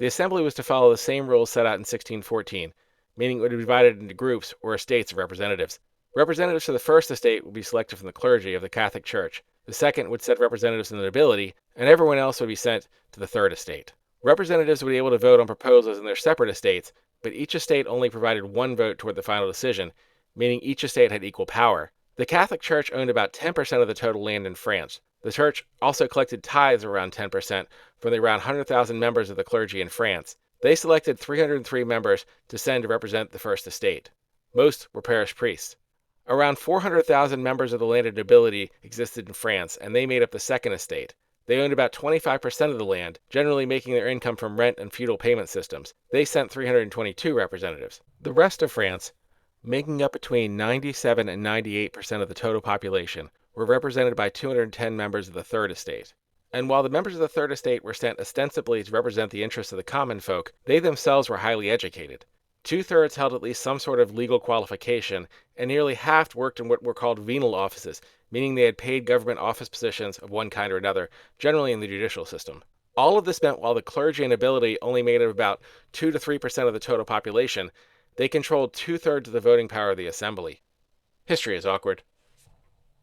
The assembly was to follow the same rules set out in 1614, meaning it would be divided into groups or estates of representatives. Representatives to the first estate would be selected from the clergy of the Catholic Church. The second would set representatives in the nobility, and everyone else would be sent to the third estate. Representatives would be able to vote on proposals in their separate estates, but each estate only provided one vote toward the final decision, meaning each estate had equal power. The Catholic Church owned about 10% of the total land in France. The Church also collected tithes around 10% from the around 100,000 members of the clergy in France. They selected 303 members to send to represent the first estate. Most were parish priests. Around 400,000 members of the landed nobility existed in France, and they made up the second estate. They owned about 25% of the land, generally making their income from rent and feudal payment systems. They sent 322 representatives. The rest of France, making up between 97 and 98% of the total population, were represented by 210 members of the third estate. And while the members of the third estate were sent ostensibly to represent the interests of the common folk, they themselves were highly educated. 2/3 held at least some sort of legal qualification, and nearly half worked in what were called venal offices, meaning they had paid government office positions of one kind or another, generally in the judicial system. All of this meant while the clergy and nobility only made up about 2 to 3% of the total population, they controlled 2/3 of the voting power of the assembly. History is awkward.